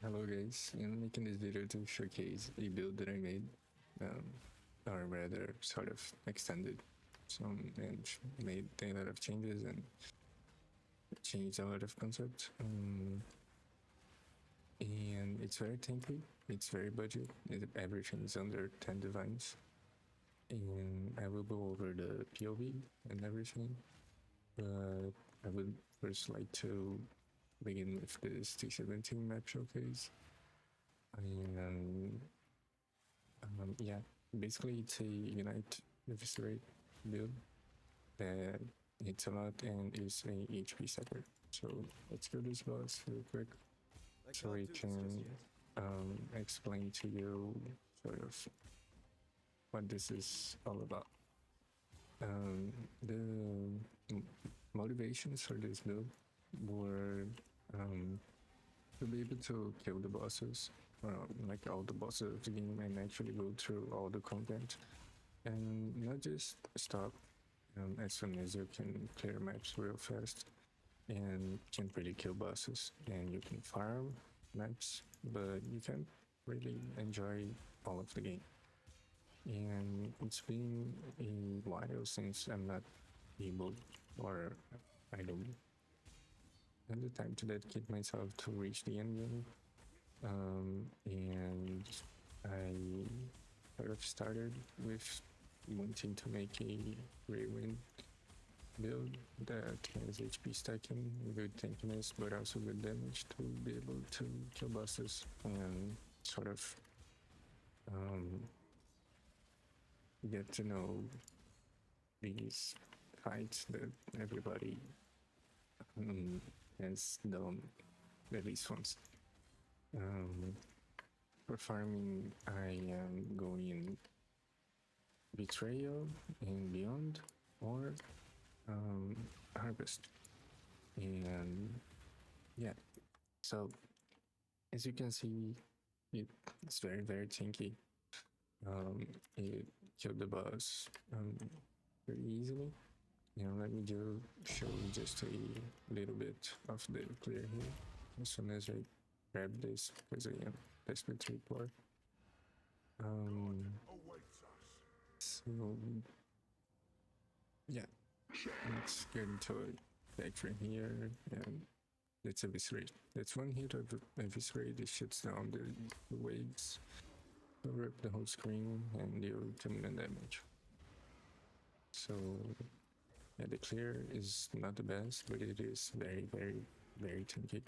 Hello guys, I'm making this video to showcase a build that I made, or rather sort of extended some and made a lot of changes and changed a lot of concepts. And it's very tanky, it's very budget, everything is under 10 divines. And I will go over the POV and everything, but I would first like to begin with this T17 map showcase. And yeah, basically it's a Unite Eviscerate build that hits a lot and is a HP sucker. So let's go this boss real quick so I can explain to you sort of what this is all about. The motivations for this build were to be able to kill the bosses, like all the bosses of the game, and actually go through all the content and not just stop as soon as you can clear maps real fast and can really kill bosses, and you can farm maps, but you can't really enjoy all of the game. And it's been a while since I'm not able, or I don't have the time to dedicate myself to reach the end game. And I sort of started with wanting to make a rewind build that has HP stacking, good tankiness, but also good damage to be able to kill bosses and sort of get to know these fights that everybody has done at least once. For farming, I am going Betrayal and Beyond, or Harvest. And yeah, so as you can see, it's very, very tanky. It killed the boss very easily. Let me show you just a little bit of the clear here as soon as I grab this, because I am desperate to report. So yeah, let's get into it. Factory here, and let's Eviscerate. That's one hit of Eviscerate, it shuts down the waves, rip the whole screen, and deal 10 million damage. So yeah, the clear is not the best, but it is very, very, very tanky.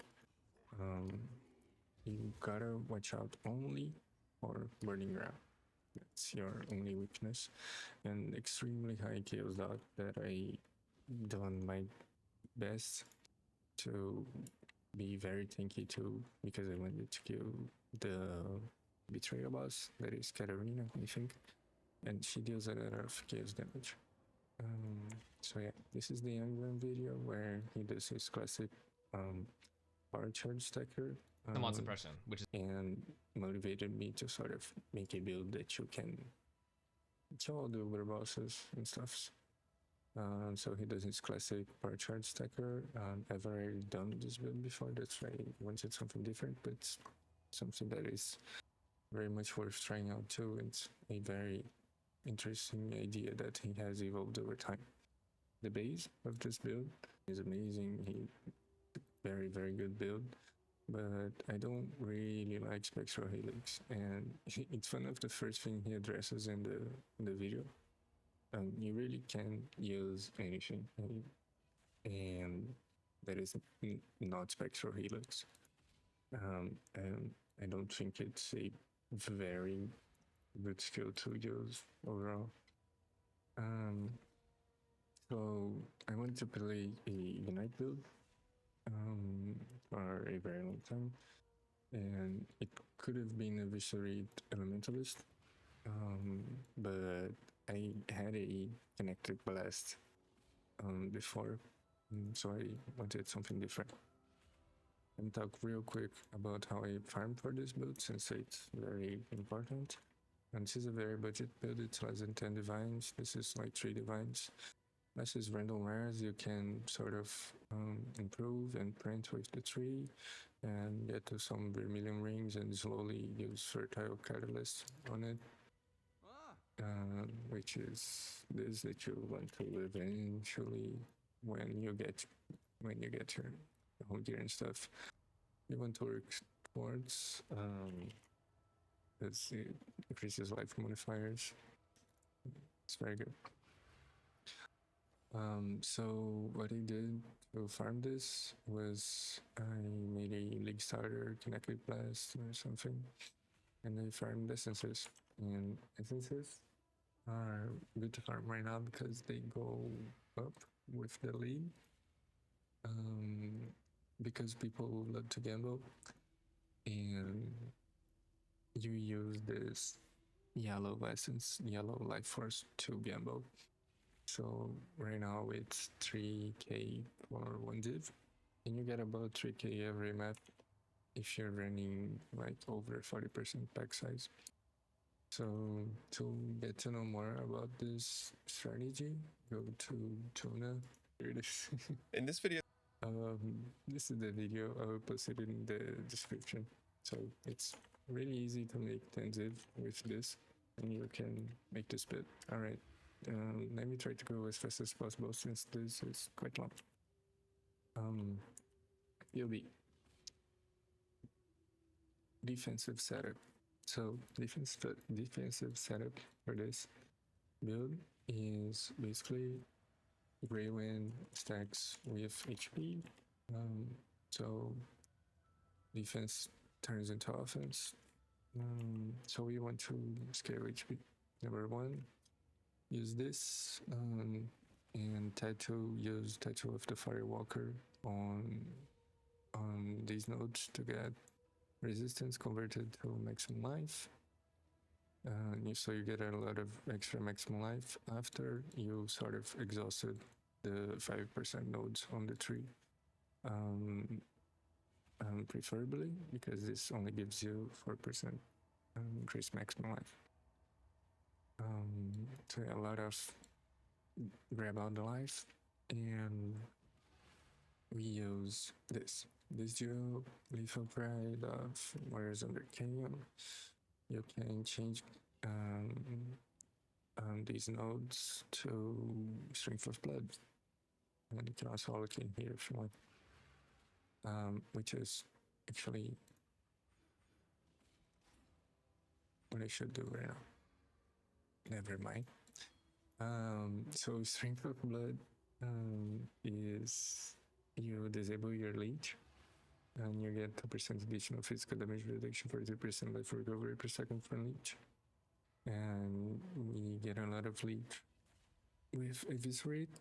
You gotta watch out only for burning ground. That's your only weakness, and extremely high kills dot that I done my best to be very tanky too, because I wanted to kill the betrayal boss, that is Katarina, I think, and she deals a lot of chaos damage. So yeah, this is the Jungroan video where he does his classic power charge stacker. Someone's impression, which is and motivated me to sort of make a build that you can kill all the over bosses and stuff. So he does his classic power charge stacker. I've already done this build before, that's why I wanted something different, but something that is very much worth trying out too. It's a very interesting idea that he has evolved over time. The base of this build is amazing. Very, very good build, but I don't really like Spectral Helix, and it's one of the first things he addresses in the video. You really can use anything, and that is not Spectral Helix. And I don't think it's a very good skill to use overall. So I wanted to play a Unite build for a very long time, and it could have been Eviscerate Elementalist, but I had a Connected Blast before, so I wanted something different. And talk real quick about how I farmed for this build, since it's very important. And this is a very budget build, it's less than 10 divines, this is like 3 divines. This is random rares, you can sort of improve and print with the tree, and get to some vermilion rings and slowly use fertile catalyst on it, which is this that you want to eventually when you get your home gear and stuff. You want to work towards because it increases life modifiers. It's very good. So what I did to farm this was I made a league starter, connected blast or something, and I farmed essences. And essences are good to farm right now because they go up with the league. Because people love to gamble, and you use this yellow essence, yellow life force to gamble. So right now it's 3k for one div, and you get about 3k every map if you're running like over 40% pack size. So to get to know more about this strategy, go to Tuna. Here it is. In this video, this is the video. I will post it in the description. So it's really easy to make 10 div with this, and you can make the split. All right. Let me try to go as fast as possible since this is quite long. POV. Defensive setup. So defensive setup for this build is basically Greywind stacks with HP. So defense turns into offense. So we want to scale HP. Number one, use this and use tattoo of the Firewalker on these nodes to get resistance converted to maximum life. So you get a lot of extra maximum life after you sort of exhausted the 5% nodes on the tree. Preferably because this only gives you 4% increased maximum life. So a lot of grab out the life, and we use this duo lethal pride of Warriors Under Canyon. You can change these nodes to Strength of Blood, and you can also look in here if you want, which is actually what I should do right now. Never mind. So Strength of Blood is you disable your leech, and you get 2% additional physical damage reduction for 2% life recovery per second from leech. And we get a lot of leech with Eviscerate,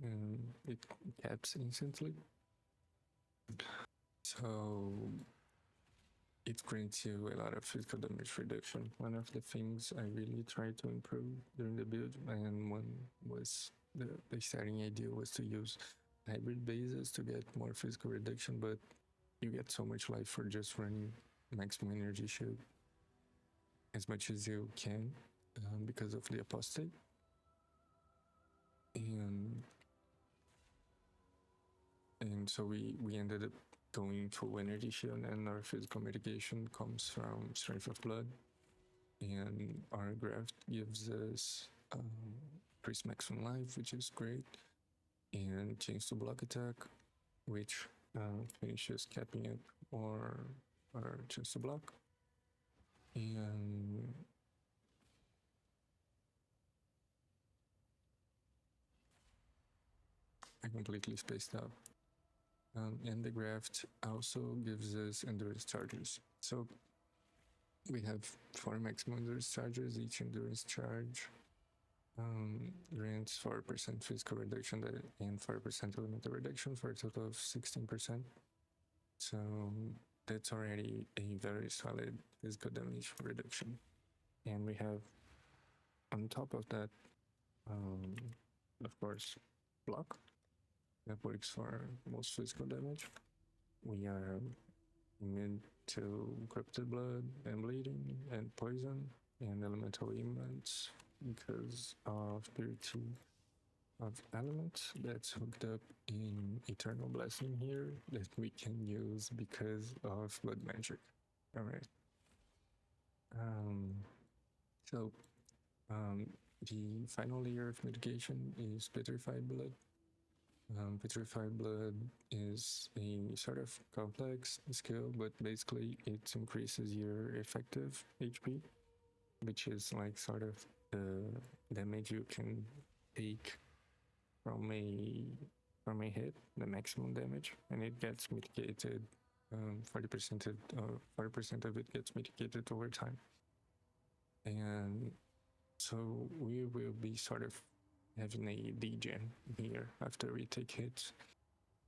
and it caps instantly. So it grants you a lot of physical damage reduction. One of the things I really tried to improve during the build, and one was the starting idea was to use hybrid bases to get more physical reduction, but you get so much life for just running maximum energy shield as much as you can because of the apostate. And so we ended up going full energy shield, and our physical mitigation comes from Strength of Blood, and our graft gives us increased maximum life, which is great, and change to block attack, which finishes capping it or chance to block. And I completely spaced out. And the graft also gives us endurance charges. So we have 4 maximum endurance charges. Each endurance charge grants 4% physical reduction and 4% elemental reduction for a total of 16%. So that's already a very solid physical damage reduction. And we have, on top of that, of course, block. That works for most physical damage. We are immune to corrupted blood and bleeding and poison and elemental elements because of purity of elements that's hooked up in Eternal Blessing here that we can use because of Blood Magic. Alright. So the final layer of mitigation is Petrified Blood. Petrified Blood is a sort of complex skill, but basically it increases your effective HP, which is like sort of the damage you can take from a hit, the maximum damage, and it gets mitigated. 40% of it gets mitigated over time, and so we will be sort of having a degen here after we take hits.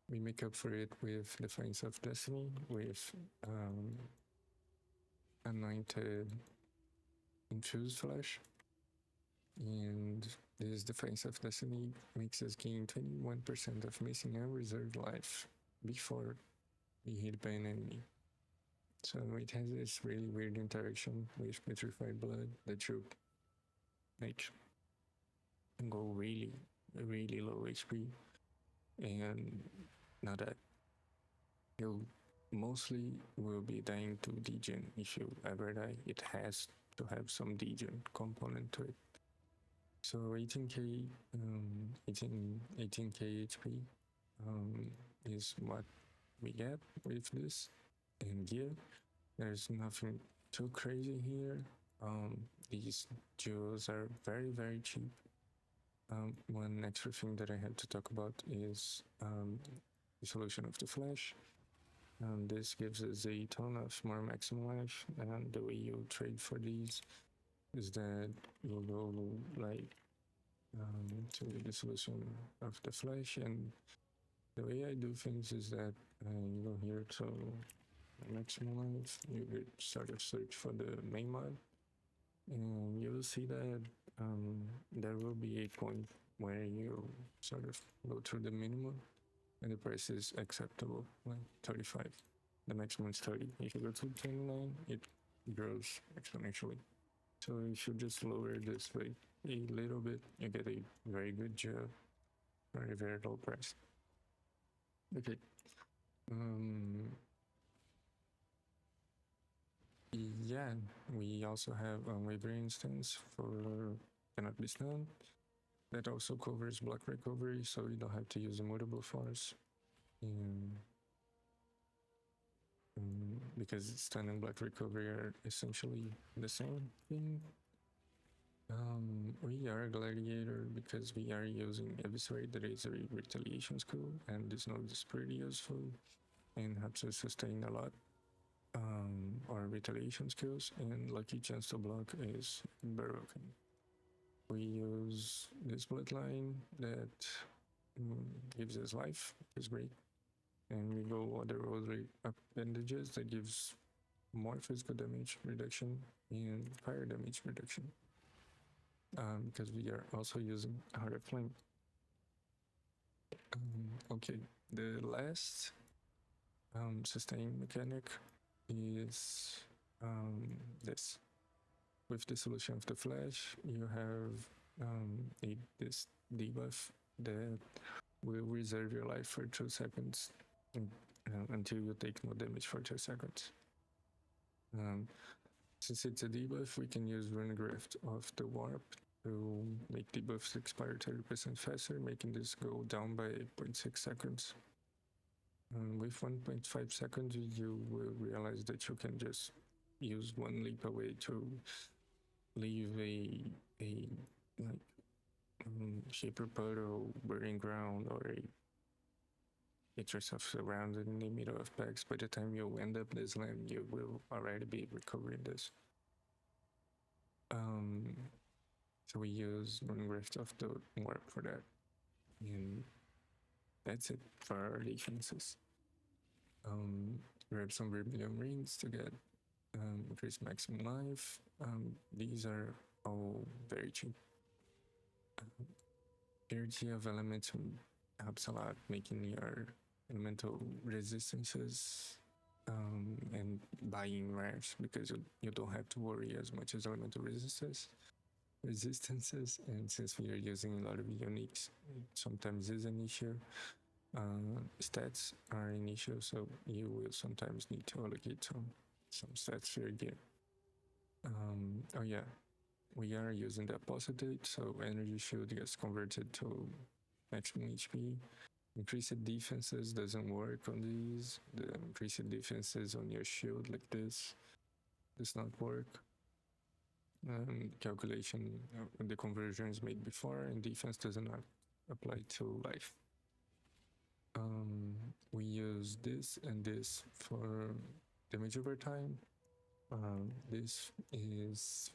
We make up for it with Defiance of Destiny, with Anointed Infused Flesh, and this Defiance of Destiny makes us gain 21% of missing and reserved life before we hit by an enemy. So it has this really weird interaction with Petrified Blood that you like go really, really low HP, and now that you mostly will be dying to degen. If you ever die, it has to have some degen component to it. So 18k, 18k HP is what we get with this, and gear. There's nothing too crazy here. These jewels are very, very cheap. One extra thing that I have to talk about is the solution of the flesh. This gives us a ton of more maximum life, and the way you trade for these is that you go like to the solution of the flesh, and the way I do things is that you go here to maximum life, you would sort of search for the main mod, and you will see that there will be a point where you sort of go through the minimum and the price is acceptable, like 35. The maximum is 30. If you go to 29, it grows exponentially. So if you just lower this way a little bit, you get a very good job for a very low price. Okay. Yeah, we also have Unwavering Instance for Cannot Be Stunned. That also covers block recovery, so you don't have to use Immortal Force. Because stun and block recovery are essentially the same thing. We are a Gladiator because we are using Eviscerate, that is a retaliation skill, and this node is pretty useful and helps us sustain a lot. Our retaliation skills, and Lucky Chance to Block is broken. We use this bloodline that gives us life, which is great. And we go other rosary appendages that gives more physical damage reduction and fire damage reduction. Because we are also using Heart of Flame. Okay, the last sustain mechanic is this. With the solution of the flash, you have this debuff that will reserve your life for 2 seconds until you take no damage for 2 seconds. Since it's a debuff, we can use Rune Grift of the Warp to make debuffs expire 30% faster, making this go down by 0.6 seconds. With 1.5 seconds, you will realize that you can just use one leap away to leave a like Shaper Puddle, Burning Ground, or get yourself surrounded in the middle of packs. By the time you end up this land, you will already be recovering this. So we use Rune Rift of the Warp for that. And that's it for our defenses. Grab some Vermilion Rings to get increased maximum life. These are all very cheap. Purity of Elements helps a lot, making your elemental resistances and buying rares, because you don't have to worry as much as elemental resistance. resistances, and since we are using a lot of uniques, it sometimes is an issue. Stats are an issue, so you will sometimes need to allocate some stats for your gear. Oh yeah, we are using the apostate, so energy shield gets converted to maximum HP. Increased defenses doesn't work on these. The increased defenses on your shield like this does not work. Calculation, the conversion is made before, and defense does not apply to life. We use this and this for damage over time. This is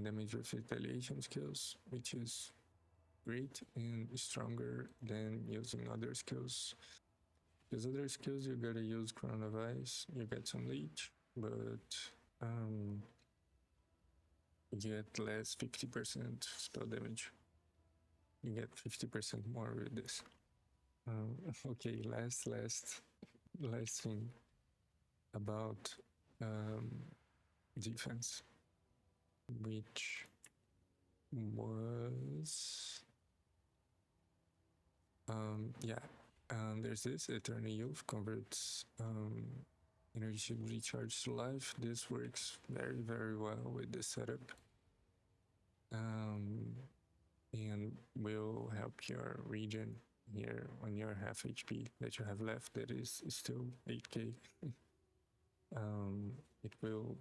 damage with retaliation skills, which is great and stronger than using other skills. Because other skills, you gotta use Crown of Ice, you get some leech, but you get less 50% spell damage. You get 50% more with this. Okay, last thing about defense, which was there's this Eternal Youth converts energy recharge to life. This works very, very well with this setup, and will help your regen here on your half HP that you have left that is still 8k. It will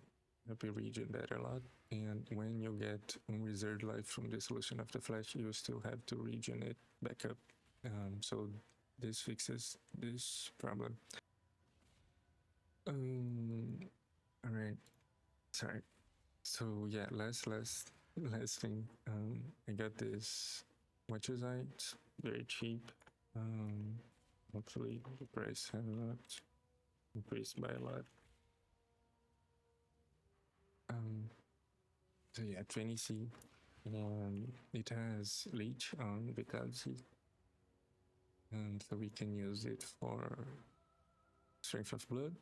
help you regen that a lot, and when you get unreserved life from the Solution of the Flesh, you still have to regen it back up. So this fixes this problem. All right, sorry. So yeah, last thing. I got this Wachusite, very cheap. Hopefully the price has not increased by a lot. So yeah, 20C, and it has leech on Vitality, and so we can use it for Strength of Blood,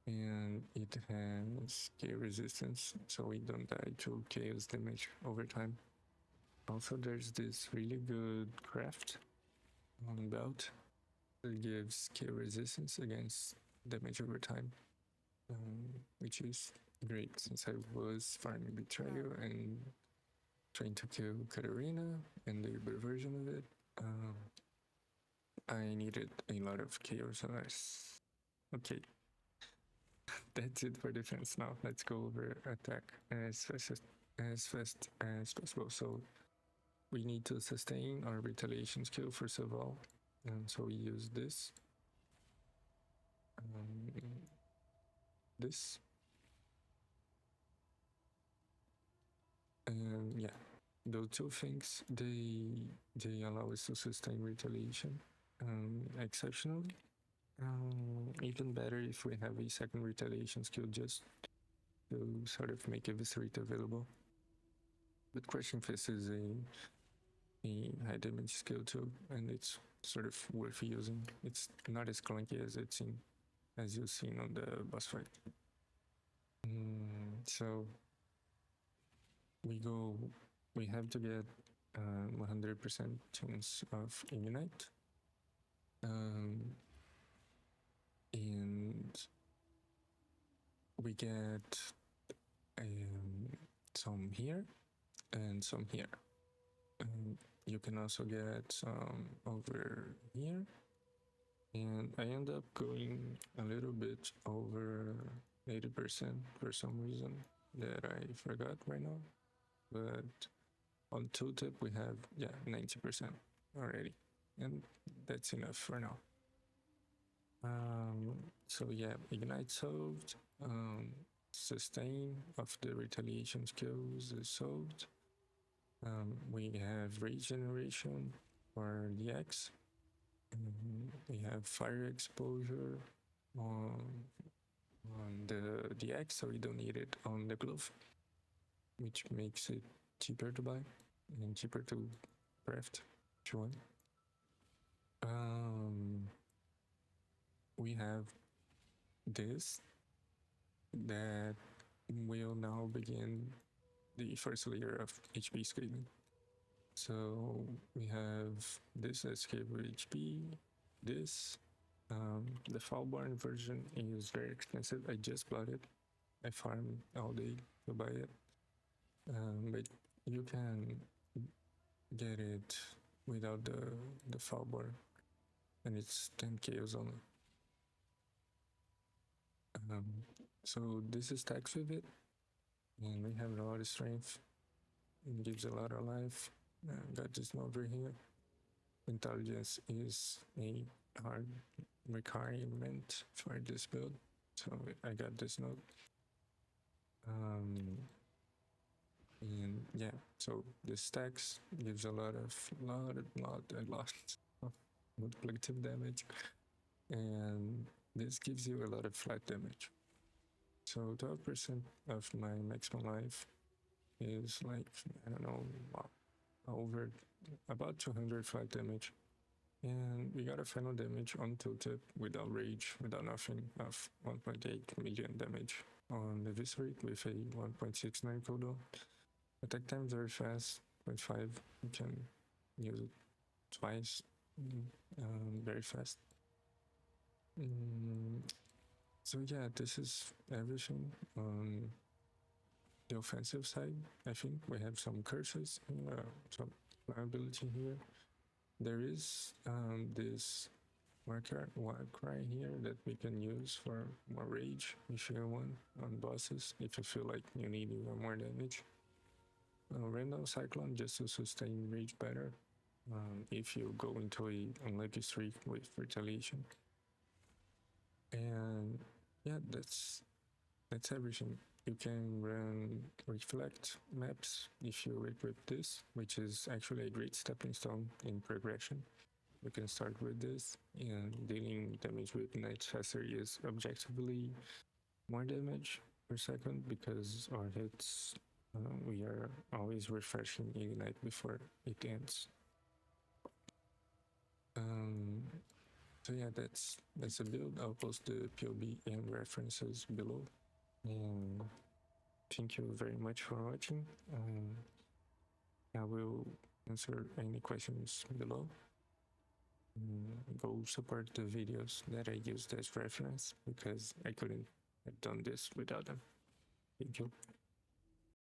and it has chaos resistance, so we don't die to chaos damage over time. Also, there's this really good craft on belt that gives chaos resistance against damage over time, which is great since I was farming Betrayal and trying to kill Katarina and the Uber version of it. I needed a lot of chaos ice. Okay, that's it for defense. Now let's go over attack as fast as possible. So we need to sustain our retaliation skill first of all, and so we use this. This. And yeah, those two things, they allow us to sustain retaliation exceptionally. Even better if we have a second retaliation skill just to sort of make Eviscerate available. But Crushing Fist is a high damage skill too, and it's sort of worth using. It's not as clunky as you've seen on the boss fight. So we have to get 100% chance of Immunite. And we get some here and some here. You can also get some over here. And I end up going a little bit over 80% for some reason that I forgot right now. But on tooltip we have 90% already, and that's enough for now. So yeah, Ignite solved. Sustain of the retaliation skills is solved. We have regeneration for the X. We have fire exposure on the X, so we don't need it on the glove, which makes it cheaper to buy and cheaper to craft if you want. We have this that will now begin the first layer of HP scaling. So we have this escapable HP, this. The Fallborn version is very expensive. I just bought it. I farmed all day to buy it. But you can get it without the Fallborn, and it's 10 KOs only. So this is stacks with it, and we have a lot of strength. It gives a lot of life. Got this over here. Intelligence is a hard requirement for this build, so I got this node. And yeah, so the stacks gives a lot of multiplicative damage, and this gives you a lot of flat damage. So 12% of my maximum life is like, I don't know, over about 200 flat damage. And we got a final damage on tilted without rage, without nothing, of 1.8 million damage on the Eviscerate with a 1.69 cooldown. Attack time very fast, 0.5. You can use it twice, very fast. So yeah, this is everything on the offensive side. I think we have some curses, some liability here. There is this Warcry here that we can use for more rage if you want on bosses, if you feel like you need even more damage. Random Cyclone just to sustain rage better if you go into a unlucky streak with retaliation. And yeah, that's everything. You can run reflect maps if you equip this, which is actually a great stepping stone in progression. You can start with this, and dealing damage with Night Faster is objectively more damage per second because our hits, we are always refreshing Ignite before it ends. So yeah, that's a build. I'll post the POB and references below. And thank you very much for watching. I will answer any questions below. Go support the videos that I used as reference because I couldn't have done this without them. Thank you.